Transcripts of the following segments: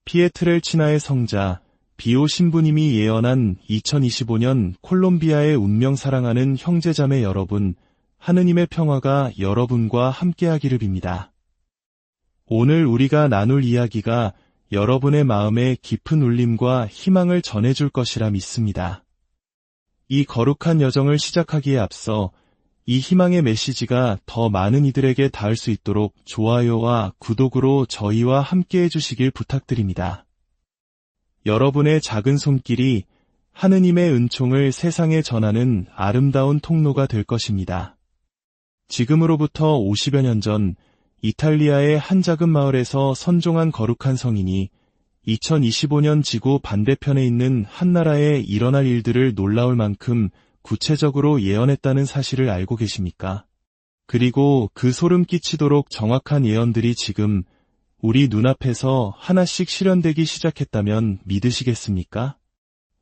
피에트렐치나의 성자 비오 신부님이 예언한 2025년 콜롬비아의 운명 사랑하는 형제자매 여러분, 하느님의 평화가 여러분과 함께하기를 빕니다. 오늘 우리가 나눌 이야기가 여러분의 마음에 깊은 울림과 희망을 전해줄 것이라 믿습니다. 이 거룩한 여정을 시작하기에 앞서 이 희망의 메시지가 더 많은 이들에게 닿을 수 있도록 좋아요와 구독으로 저희와 함께해 주시길 부탁드립니다. 여러분의 작은 손길이 하느님의 은총을 세상에 전하는 아름다운 통로가 될 것입니다. 지금으로부터 50여 년 전 이탈리아의 한 작은 마을에서 선종한 거룩한 성인이 2025년 지구 반대편에 있는 한 나라에 일어날 일들을 놀라울 만큼 구체적으로 예언했다는 사실을 알고 계십니까? 그리고 그 소름 끼치도록 정확한 예언들이 지금 우리 눈앞에서 하나씩 실현되기 시작했다면 믿으시겠습니까?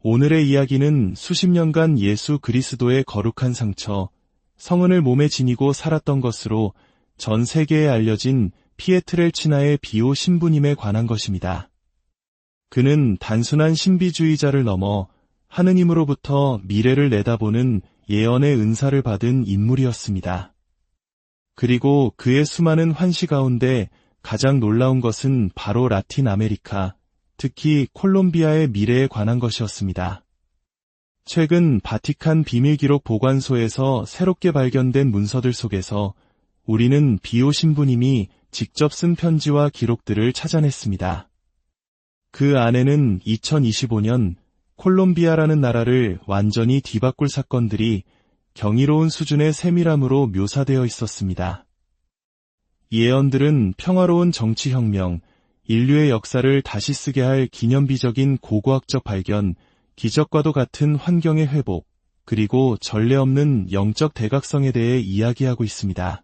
오늘의 이야기는 수십 년간 예수 그리스도의 거룩한 상처, 성은을 몸에 지니고 살았던 것으로 전 세계에 알려진 피에트렐치나의 비오 신부님에 관한 것입니다. 그는 단순한 신비주의자를 넘어 하느님으로부터 미래를 내다보는 예언의 은사를 받은 인물이었습니다. 그리고 그의 수많은 환시 가운데 가장 놀라운 것은 바로 라틴 아메리카, 특히 콜롬비아의 미래에 관한 것이었습니다. 최근 바티칸 비밀기록 보관소에서 새롭게 발견된 문서들 속에서 우리는 비오 신부님이 직접 쓴 편지와 기록들을 찾아냈습니다. 그 안에는 2025년 콜롬비아라는 나라를 완전히 뒤바꿀 사건들이 경이로운 수준의 세밀함으로 묘사되어 있었습니다. 예언들은 평화로운 정치혁명, 인류의 역사를 다시 쓰게 할 기념비적인 고고학적 발견, 기적과도 같은 환경의 회복, 그리고 전례 없는 영적 대각성에 대해 이야기하고 있습니다.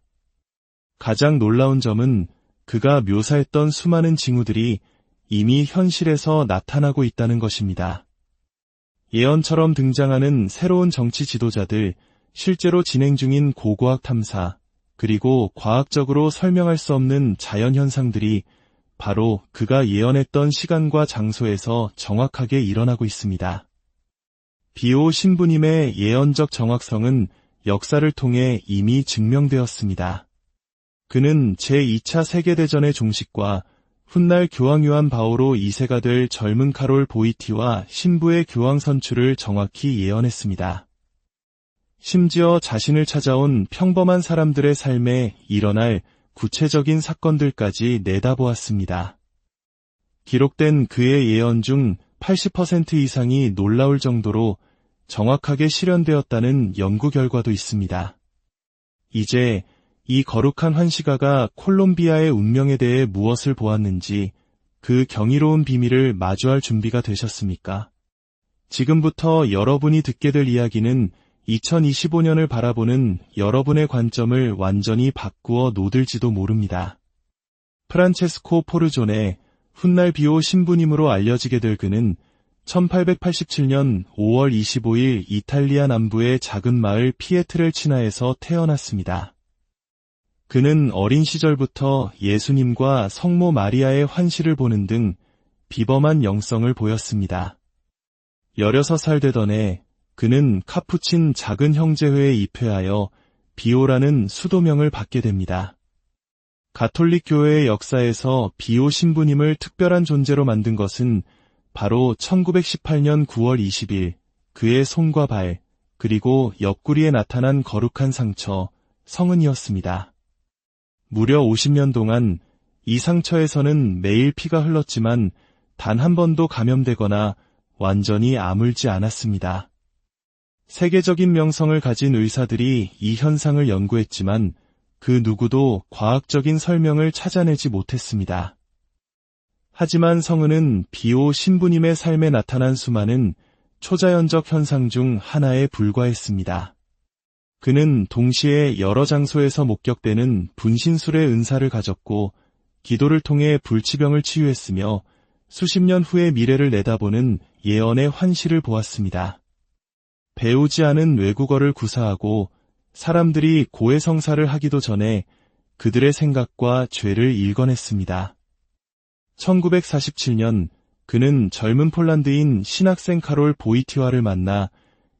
가장 놀라운 점은 그가 묘사했던 수많은 징후들이 이미 현실에서 나타나고 있다는 것입니다. 예언처럼 등장하는 새로운 정치 지도자들, 실제로 진행 중인 고고학 탐사, 그리고 과학적으로 설명할 수 없는 자연현상들이 바로 그가 예언했던 시간과 장소에서 정확하게 일어나고 있습니다. 비오 신부님의 예언적 정확성은 역사를 통해 이미 증명되었습니다. 그는 제2차 세계대전의 종식과 훗날 교황 요한 바오로 2세가 될 젊은 카롤 보이티와 신부의 교황 선출을 정확히 예언했습니다. 심지어 자신을 찾아온 평범한 사람들의 삶에 일어날 구체적인 사건들까지 내다보았습니다. 기록된 그의 예언 중 80% 이상이 놀라울 정도로 정확하게 실현되었다는 연구 결과도 있습니다. 이제 이 거룩한 환시가가 콜롬비아의 운명에 대해 무엇을 보았는지 그 경이로운 비밀을 마주할 준비가 되셨습니까? 지금부터 여러분이 듣게 될 이야기는 2025년을 바라보는 여러분의 관점을 완전히 바꾸어 놓을지도 모릅니다. 프란체스코 포르존의 훗날 비오 신부님으로 알려지게 될 그는 1887년 5월 25일 이탈리아 남부의 작은 마을 피에트렐치나에서 태어났습니다. 그는 어린 시절부터 예수님과 성모 마리아의 환시를 보는 등 비범한 영성을 보였습니다. 16살 되던 해 그는 카푸친 작은 형제회에 입회하여 비오라는 수도명을 받게 됩니다. 가톨릭 교회의 역사에서 비오 신부님을 특별한 존재로 만든 것은 바로 1918년 9월 20일 그의 손과 발, 그리고 옆구리에 나타난 거룩한 상처, 성은이었습니다. 무려 50년 동안 이 상처에서는 매일 피가 흘렀지만 단 한 번도 감염되거나 완전히 아물지 않았습니다. 세계적인 명성을 가진 의사들이 이 현상을 연구했지만 그 누구도 과학적인 설명을 찾아내지 못했습니다. 하지만 성은은 비오 신부님의 삶에 나타난 수많은 초자연적 현상 중 하나에 불과했습니다. 그는 동시에 여러 장소에서 목격되는 분신술의 은사를 가졌고 기도를 통해 불치병을 치유했으며 수십 년 후의 미래를 내다보는 예언의 환시를 보았습니다. 배우지 않은 외국어를 구사하고 사람들이 고해성사를 하기도 전에 그들의 생각과 죄를 읽어냈습니다. 1947년 그는 젊은 폴란드인 신학생 카롤 보이티와를 만나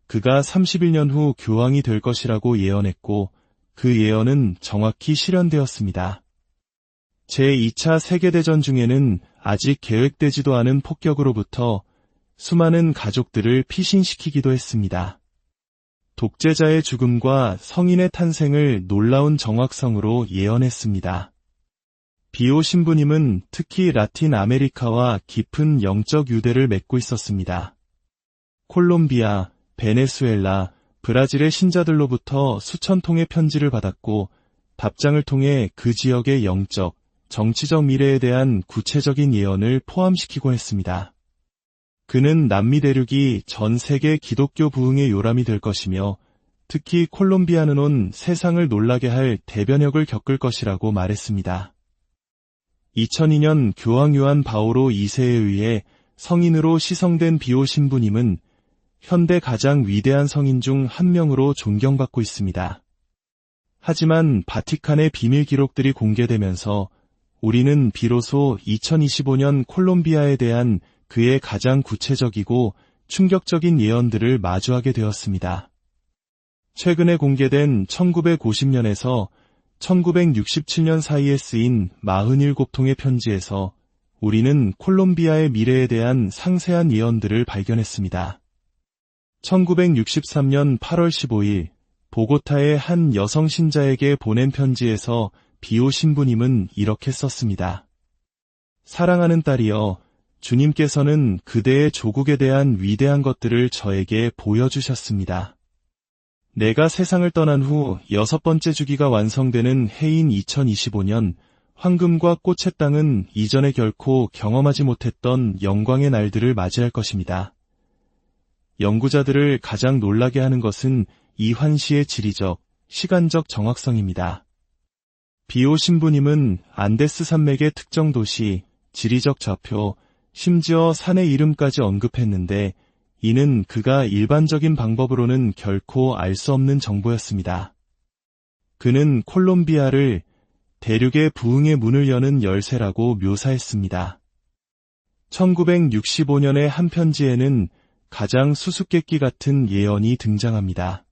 그가 31년 후 교황이 될 것이라고 예언했고 그 예언은 정확히 실현되었습니다. 제2차 세계대전 중에는 아직 계획되지도 않은 폭격으로부터 수많은 가족들을 피신시키기도 했습니다. 독재자의 죽음과 성인의 탄생을 놀라운 정확성으로 예언했습니다. 비오 신부님은 특히 라틴 아메리카와 깊은 영적 유대를 맺고 있었습니다. 콜롬비아, 베네수엘라, 브라질의 신자들로부터 수천 통의 편지를 받았고 답장을 통해 그 지역의 영적, 정치적 미래에 대한 구체적인 예언을 포함시키곤 했습니다. 그는 남미 대륙이 전 세계 기독교 부흥의 요람이 될 것이며 특히 콜롬비아는 온 세상을 놀라게 할 대변혁을 겪을 것이라고 말했습니다. 2002년 교황 요한 바오로 2세에 의해 성인으로 시성된 비오 신부님은 현대 가장 위대한 성인 중 한 명으로 존경받고 있습니다. 하지만 바티칸의 비밀 기록들이 공개되면서 우리는 비로소 2025년 콜롬비아에 대한 그의 가장 구체적이고 충격적인 예언들을 마주하게 되었습니다. 최근에 공개된 1950년에서 1967년 사이에 쓰인 47통의 편지에서 우리는 콜롬비아의 미래에 대한 상세한 예언들을 발견했습니다. 1963년 8월 15일 보고타의 한 여성 신자에게 보낸 편지에서 비오 신부님은 이렇게 썼습니다. 사랑하는 딸이여, 주님께서는 그대의 조국에 대한 위대한 것들을 저에게 보여주셨습니다. 내가 세상을 떠난 후 6번째 주기가 완성되는 해인 2025년, 황금과 꽃의 땅은 이전에 결코 경험하지 못했던 영광의 날들을 맞이할 것입니다. 연구자들을 가장 놀라게 하는 것은 이 환시의 지리적, 시간적 정확성입니다. 비오 신부님은 안데스 산맥의 특정 도시, 지리적 좌표, 심지어 산의 이름까지 언급했는데 이는 그가 일반적인 방법으로는 결코 알 수 없는 정보였습니다. 그는 콜롬비아를 대륙의 부흥의 문을 여는 열쇠라고 묘사했습니다. 1965년의 한 편지에는 가장 수수께끼 같은 예언이 등장합니다.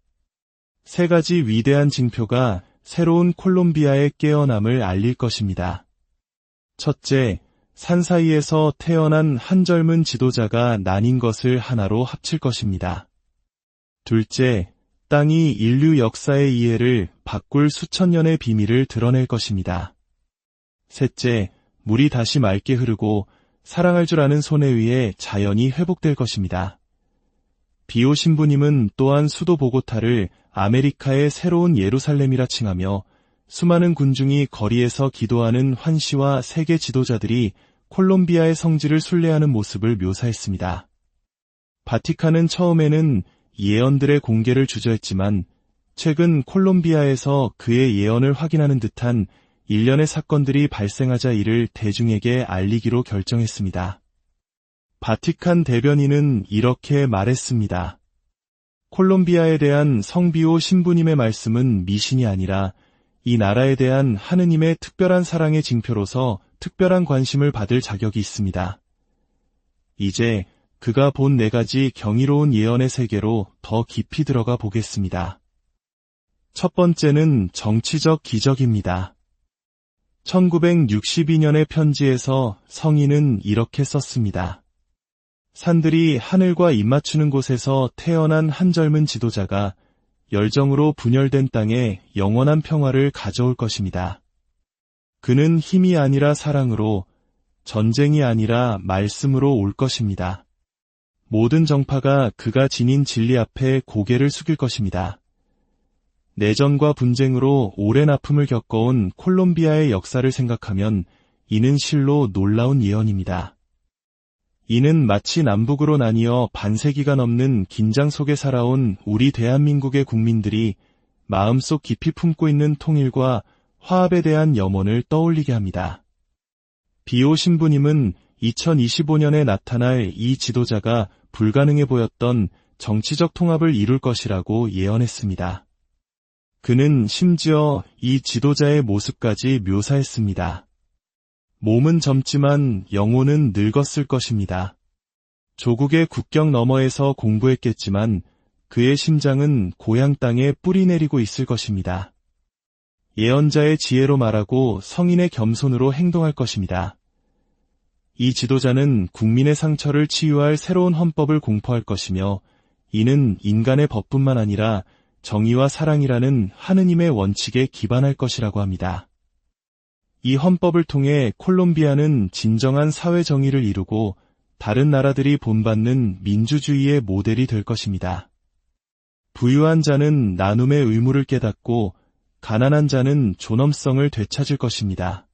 3가지 위대한 징표가 새로운 콜롬비아의 깨어남을 알릴 것입니다. 첫째, 산 사이에서 태어난 한 젊은 지도자가 나뉜 것을 하나로 합칠 것입니다. 둘째, 땅이 인류 역사의 이해를 바꿀 수천 년의 비밀을 드러낼 것입니다. 셋째, 물이 다시 맑게 흐르고 사랑할 줄 아는 손에 의해 자연이 회복될 것입니다. 비오 신부님은 또한 수도 보고타를 아메리카의 새로운 예루살렘이라 칭하며 수많은 군중이 거리에서 기도하는 환시와 세계 지도자들이 콜롬비아의 성지를 순례하는 모습을 묘사했습니다. 바티칸은 처음에는 예언들의 공개를 주저했지만 최근 콜롬비아에서 그의 예언을 확인하는 듯한 일련의 사건들이 발생하자 이를 대중에게 알리기로 결정했습니다. 바티칸 대변인은 이렇게 말했습니다. 콜롬비아에 대한 성비오 신부님의 말씀은 미신이 아니라 이 나라에 대한 하느님의 특별한 사랑의 징표로서 특별한 관심을 받을 자격이 있습니다. 이제 그가 본 4가지 경이로운 예언의 세계로 더 깊이 들어가 보겠습니다. 첫 번째는 정치적 기적입니다. 1962년의 편지에서 성인은 이렇게 썼습니다. 산들이 하늘과 입맞추는 곳에서 태어난 한 젊은 지도자가 열정으로 분열된 땅에 영원한 평화를 가져올 것입니다. 그는 힘이 아니라 사랑으로, 전쟁이 아니라 말씀으로 올 것입니다. 모든 정파가 그가 지닌 진리 앞에 고개를 숙일 것입니다. 내전과 분쟁으로 오랜 아픔을 겪어온 콜롬비아의 역사를 생각하면 이는 실로 놀라운 예언입니다. 이는 마치 남북으로 나뉘어 반세기가 넘는 긴장 속에 살아온 우리 대한민국의 국민들이 마음속 깊이 품고 있는 통일과 화합에 대한 염원을 떠올리게 합니다. 비오 신부님은 2025년에 나타날 이 지도자가 불가능해 보였던 정치적 통합을 이룰 것이라고 예언했습니다. 그는 심지어 이 지도자의 모습까지 묘사했습니다. 몸은 젊지만 영혼은 늙었을 것입니다. 조국의 국경 너머에서 공부했겠지만 그의 심장은 고향 땅에 뿌리 내리고 있을 것입니다. 예언자의 지혜로 말하고 성인의 겸손으로 행동할 것입니다. 이 지도자는 국민의 상처를 치유할 새로운 헌법을 공포할 것이며 이는 인간의 법뿐만 아니라 정의와 사랑이라는 하느님의 원칙에 기반할 것이라고 합니다. 이 헌법을 통해 콜롬비아는 진정한 사회 정의를 이루고 다른 나라들이 본받는 민주주의의 모델이 될 것입니다. 부유한 자는 나눔의 의무를 깨닫고 가난한 자는 존엄성을 되찾을 것입니다.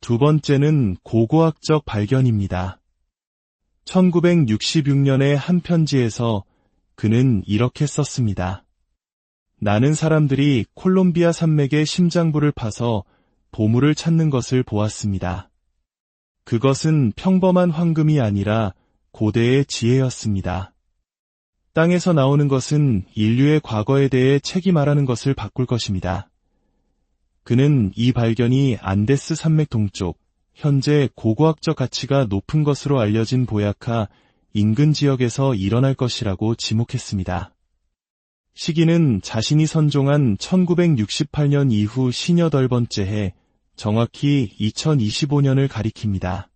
두 번째는 고고학적 발견입니다. 1966년의 한 편지에서 그는 이렇게 썼습니다. 나는 사람들이 콜롬비아 산맥의 심장부를 파서 보물을 찾는 것을 보았습니다. 그것은 평범한 황금이 아니라 고대의 지혜였습니다. 땅에서 나오는 것은 인류의 과거에 대해 책이 말하는 것을 바꿀 것입니다. 그는 이 발견이 안데스 산맥 동쪽, 현재 고고학적 가치가 높은 것으로 알려진 보야카 인근 지역에서 일어날 것이라고 지목했습니다. 시기는 자신이 선종한 1968년 이후 58번째 해, 정확히 2025년을 가리킵니다.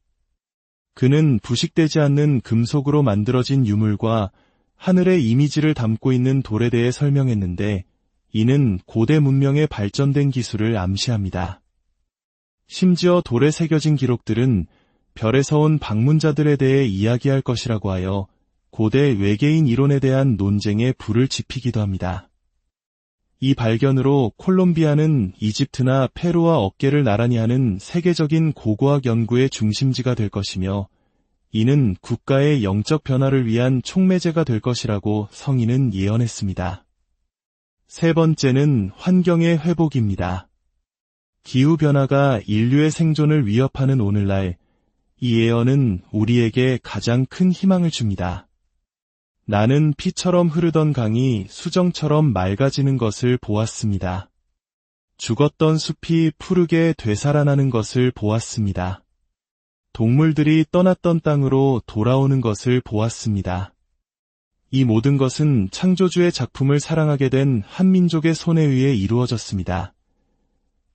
그는 부식되지 않는 금속으로 만들어진 유물과 하늘의 이미지를 담고 있는 돌에 대해 설명했는데 이는 고대 문명의 발전된 기술을 암시합니다. 심지어 돌에 새겨진 기록들은 별에서 온 방문자들에 대해 이야기할 것이라고 하여 고대 외계인 이론에 대한 논쟁에 불을 지피기도 합니다. 이 발견으로 콜롬비아는 이집트나 페루와 어깨를 나란히 하는 세계적인 고고학 연구의 중심지가 될 것이며 이는 국가의 영적 변화를 위한 촉매제가 될 것이라고 성인은 예언했습니다. 세 번째는 환경의 회복입니다. 기후변화가 인류의 생존을 위협하는 오늘날, 이 예언은 우리에게 가장 큰 희망을 줍니다. 나는 피처럼 흐르던 강이 수정처럼 맑아지는 것을 보았습니다. 죽었던 숲이 푸르게 되살아나는 것을 보았습니다. 동물들이 떠났던 땅으로 돌아오는 것을 보았습니다. 이 모든 것은 창조주의 작품을 사랑하게 된 한 민족의 손에 의해 이루어졌습니다.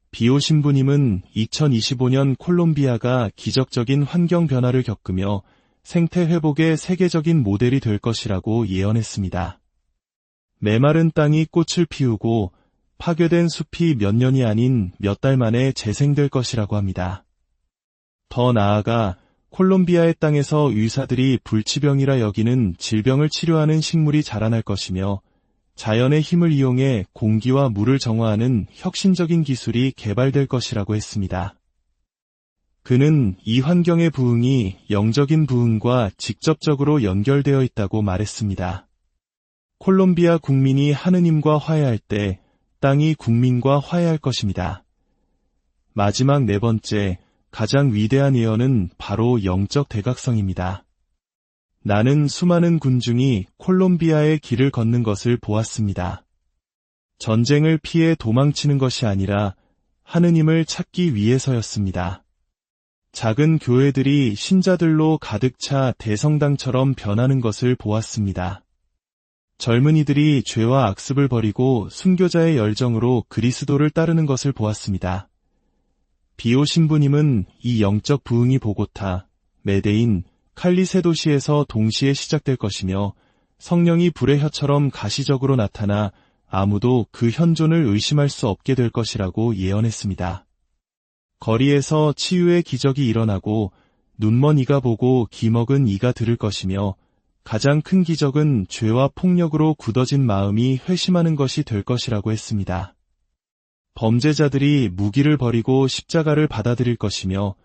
비오 신부님은 2025년 콜롬비아가 기적적인 환경 변화를 겪으며 생태 회복의 세계적인 모델이 될 것이라고 예언했습니다. 메마른 땅이 꽃을 피우고 파괴된 숲이 몇 년이 아닌 몇 달 만에 재생될 것이라고 합니다. 더 나아가 콜롬비아의 땅에서 의사들이 불치병이라 여기는 질병을 치료하는 식물이 자라날 것이며 자연의 힘을 이용해 공기와 물을 정화하는 혁신적인 기술이 개발될 것이라고 했습니다. 그는 이 환경의 부흥이 영적인 부흥과 직접적으로 연결되어 있다고 말했습니다. 콜롬비아 국민이 하느님과 화해할 때 땅이 국민과 화해할 것입니다. 마지막 네 번째, 가장 위대한 예언은 바로 영적 대각성입니다. 나는 수많은 군중이 콜롬비아의 길을 걷는 것을 보았습니다. 전쟁을 피해 도망치는 것이 아니라 하느님을 찾기 위해서였습니다. 작은 교회들이 신자들로 가득 차 대성당처럼 변하는 것을 보았습니다. 젊은이들이 죄와 악습을 버리고 순교자의 열정으로 그리스도를 따르는 것을 보았습니다. 비오 신부님은 이 영적 부흥이 보고타, 메데인, 칼리세 도시에서 동시에 시작될 것이며 성령이 불의 혀처럼 가시적으로 나타나 아무도 그 현존을 의심할 수 없게 될 것이라고 예언했습니다. 거리에서 치유의 기적이 일어나고 눈먼 이가 보고 귀먹은 이가 들을 것이며 가장 큰 기적은 죄와 폭력으로 굳어진 마음이 회심하는 것이 될 것이라고 했습니다. 범죄자들이 무기를 버리고 십자가를 받아들일 것이며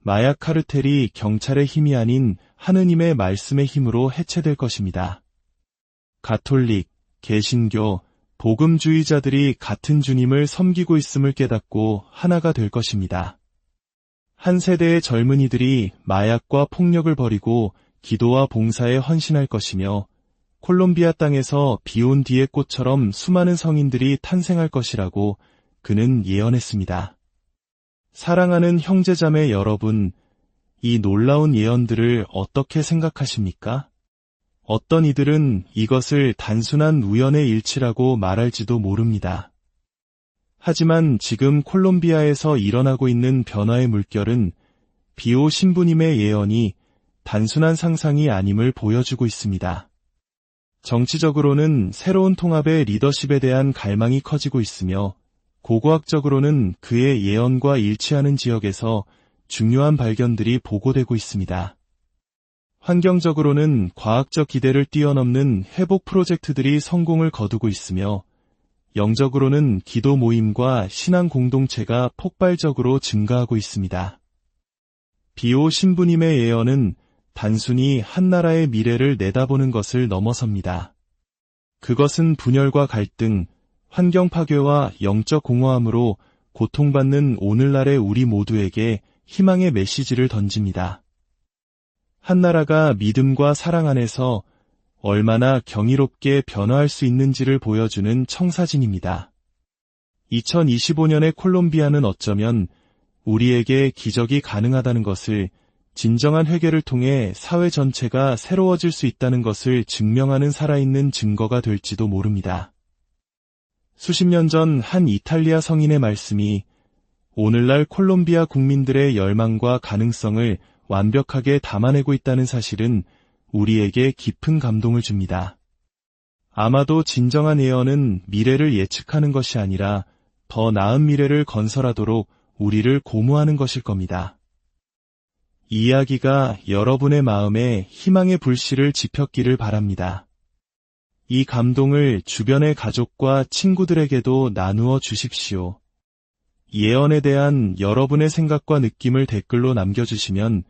마약 카르텔이 경찰의 힘이 아닌 하느님의 말씀의 힘으로 해체될 것입니다. 가톨릭, 개신교, 복음주의자들이 같은 주님을 섬기고 있음을 깨닫고 하나가 될 것입니다. 한 세대의 젊은이들이 마약과 폭력을 버리고 기도와 봉사에 헌신할 것이며 콜롬비아 땅에서 비온 뒤의 꽃처럼 수많은 성인들이 탄생할 것이라고 그는 예언했습니다. 사랑하는 형제자매 여러분, 이 놀라운 예언들을 어떻게 생각하십니까? 어떤 이들은 이것을 단순한 우연의 일치라고 말할지도 모릅니다. 하지만 지금 콜롬비아에서 일어나고 있는 변화의 물결은 비오 신부님의 예언이 단순한 상상이 아님을 보여주고 있습니다. 정치적으로는 새로운 통합의 리더십에 대한 갈망이 커지고 있으며 고고학적으로는 그의 예언과 일치하는 지역에서 중요한 발견들이 보고되고 있습니다. 환경적으로는 과학적 기대를 뛰어넘는 회복 프로젝트들이 성공을 거두고 있으며 영적으로는 기도 모임과 신앙 공동체가 폭발적으로 증가하고 있습니다. 비오 신부님의 예언은 단순히 한 나라의 미래를 내다보는 것을 넘어섭니다. 그것은 분열과 갈등, 환경 파괴와 영적 공허함으로 고통받는 오늘날의 우리 모두에게 희망의 메시지를 던집니다. 한 나라가 믿음과 사랑 안에서 얼마나 경이롭게 변화할 수 있는지를 보여주는 청사진입니다. 2025년의 콜롬비아는 어쩌면 우리에게 기적이 가능하다는 것을, 진정한 회개를 통해 사회 전체가 새로워질 수 있다는 것을 증명하는 살아있는 증거가 될지도 모릅니다. 수십 년 전 한 이탈리아 성인의 말씀이 오늘날 콜롬비아 국민들의 열망과 가능성을 완벽하게 담아내고 있다는 사실은 우리에게 깊은 감동을 줍니다. 아마도 진정한 예언은 미래를 예측하는 것이 아니라 더 나은 미래를 건설하도록 우리를 고무하는 것일 겁니다. 이 이야기가 여러분의 마음에 희망의 불씨를 지폈기를 바랍니다. 이 감동을 주변의 가족과 친구들에게도 나누어 주십시오. 예언에 대한 여러분의 생각과 느낌을 댓글로 남겨주시면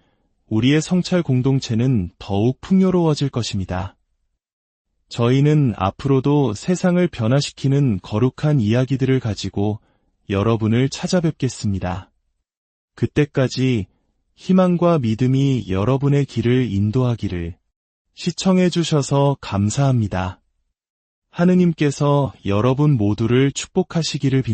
우리의 성찰 공동체는 더욱 풍요로워질 것입니다. 저희는 앞으로도 세상을 변화시키는 거룩한 이야기들을 가지고 여러분을 찾아뵙겠습니다. 그때까지 희망과 믿음이 여러분의 길을 인도하기를. 시청해주셔서 감사합니다. 하느님께서 여러분 모두를 축복하시기를 빕니다.